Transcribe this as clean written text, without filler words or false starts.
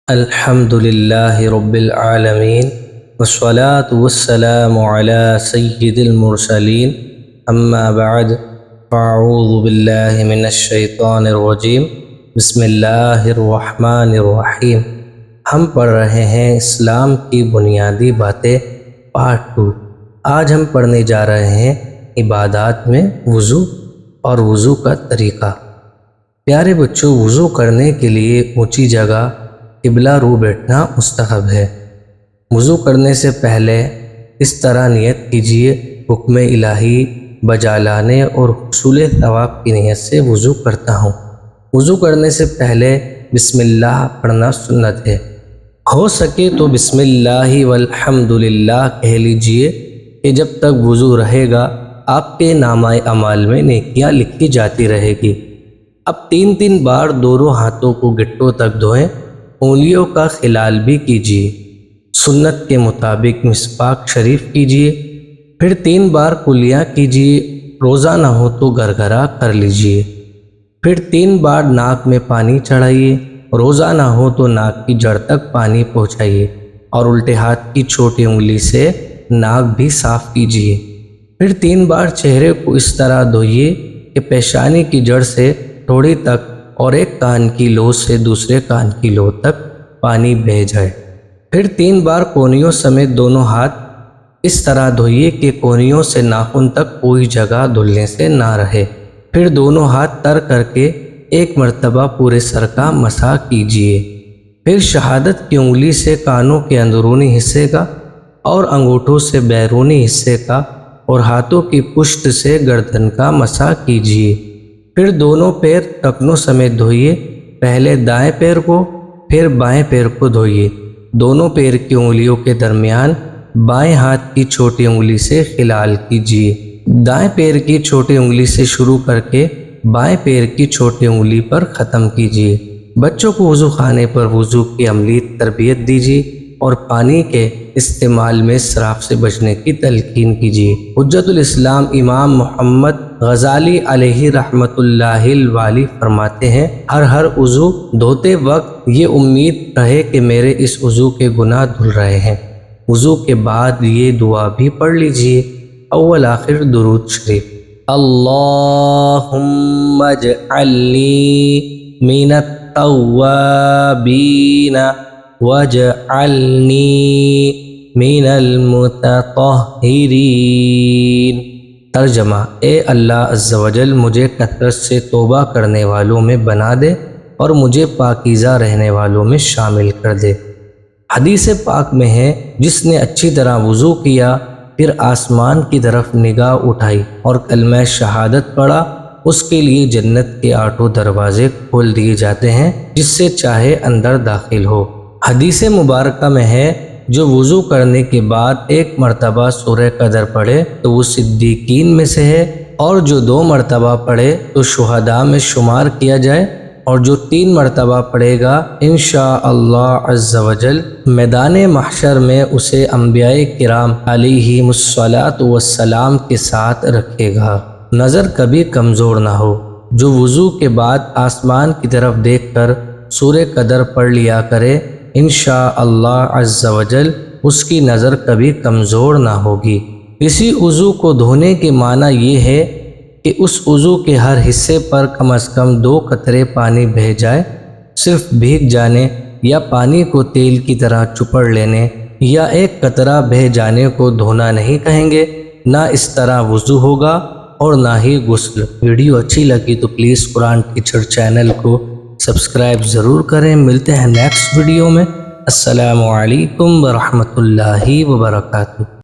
الحمد للہ رب العالمین والصلاة والسلام علی سید المرسلین اما بعد فاعوذ باللہ من الشیطان الرجیم بسم اللہ الرحمن الرحیم۔ ہم پڑھ رہے ہیں اسلام کی بنیادی باتیں پارٹ 2۔ آج ہم پڑھنے جا رہے ہیں عبادات میں وضو اور وضو کا طریقہ۔ پیارے بچوں، وضو کرنے کے لیے اونچی جگہ قبلہ رو بیٹھنا مستحب ہے۔ وضو کرنے سے پہلے اس طرح نیت کیجیے: حکم الہی بجا لانے اور حصول ثواب کی نیت سے وضو کرتا ہوں۔ وضو کرنے سے پہلے بسم اللہ پڑھنا سنت ہے۔ ہو سکے تو بسم اللہ والحمد للہ کہہ لیجیے کہ جب تک وضو رہے گا آپ کے نامہ اعمال میں نیکیاں لکھی جاتی رہے گی۔ اب 3 بار دونوں ہاتھوں کو گٹوں تک دھوئیں، انگلیوں کا خلال بھی کیجیے۔ سنت کے مطابق مسواک شریف کیجیے، پھر 3 بار کلیہ کیجیے۔ روزہ نہ ہو تو گرگرا کر لیجیے، پھر 3 بار ناک میں پانی چڑھائیے۔ روزہ نہ ہو تو ناک کی جڑ تک پانی پہنچائیے اور الٹے ہاتھ کی چھوٹی انگلی سے ناک بھی صاف کیجیے۔ پھر 3 بار چہرے کو اس طرح دھوئیے کہ پیشانی کی جڑ سے تھوڑی تک اور ایک کان کی لو سے دوسرے کان کی لو تک پانی بہہ جائے۔ پھر 3 بار کونیوں سمیت دونوں ہاتھ اس طرح دھوئیے کہ کونیوں سے ناخن تک کوئی جگہ دھلنے سے نہ رہے۔ پھر دونوں ہاتھ تر کر کے ایک مرتبہ پورے سر کا مسح کیجیے۔ پھر شہادت کی انگلی سے کانوں کے اندرونی حصے کا اور انگوٹھوں سے بیرونی حصے کا اور ہاتھوں کی پشت سے گردن کا مسح کیجیے۔ پھر دونوں پیر ٹکنوں سمیت دھوئیے۔ پہلے دائیں پیر کو پھر بائیں پیر کو دھوئیے۔ دونوں پیر کی انگلیوں کے درمیان بائیں ہاتھ کی چھوٹی انگلی سے خلال کیجیے۔ دائیں پیر کی چھوٹی انگلی سے شروع کر کے بائیں پیر کی چھوٹی انگلی پر ختم کیجیے۔ بچوں کو وضو خانے پر وضو کی عملی تربیت دیجیے اور پانی کے استعمال میں اسراف سے بچنے کی تلقین کیجیے۔ حجت الاسلام امام محمد غزالی علیہ رحمۃ اللہ الوالی فرماتے ہیں: ہر وضو دھوتے وقت یہ امید رہے کہ میرے اس وضو کے گناہ دھل رہے ہیں۔ وضو کے بعد یہ دعا بھی پڑھ لیجیے: اول آخر درود شریف، اللہم اجعلنی من التوابین واجعلنی من المتطہرین۔ ترجمہ: اے اللہ عز و جل، مجھے کثرت سے توبہ کرنے والوں میں بنا دے اور مجھے پاکیزہ رہنے والوں میں شامل کر دے۔ حدیث پاک میں ہے: جس نے اچھی طرح وضو کیا پھر آسمان کی طرف نگاہ اٹھائی اور کلمہ شہادت پڑھا، اس کے لیے جنت کے 8 دروازے کھول دیے جاتے ہیں، جس سے چاہے اندر داخل ہو۔ حدیث مبارکہ میں ہے: جو وضو کرنے کے بعد 1 مرتبہ سورہ قدر پڑھے تو وہ صدیقین میں سے ہے، اور جو 2 مرتبہ پڑھے تو شہداء میں شمار کیا جائے، اور جو 3 مرتبہ پڑھے گا انشاءاللہ عز و جل میدان محشر میں اسے انبیاء کرام علیہم الصلاۃ والسلام کے ساتھ رکھے گا۔ نظر کبھی کمزور نہ ہو۔ جو وضو کے بعد آسمان کی طرف دیکھ کر سورہ قدر پڑھ لیا کرے، انشاءاللہ عز و جل اس کی نظر کبھی کمزور نہ ہوگی۔ کسی عضو کو دھونے کے معنی یہ ہے کہ اس عضو کے ہر حصے پر کم از کم 2 قطرے پانی بہہ جائے۔ صرف بھیگ جانے یا پانی کو تیل کی طرح چپڑ لینے یا 1 قطرہ بہہ جانے کو دھونا نہیں کہیں گے۔ نہ اس طرح وضو ہوگا اور نہ ہی غسل۔ ویڈیو اچھی لگی تو پلیز قرآن ٹیچر چینل کو سبسکرائب ضرور کریں۔ ملتے ہیں نیکسٹ ویڈیو میں۔ السلام علیکم ورحمۃ اللہ وبرکاتہ۔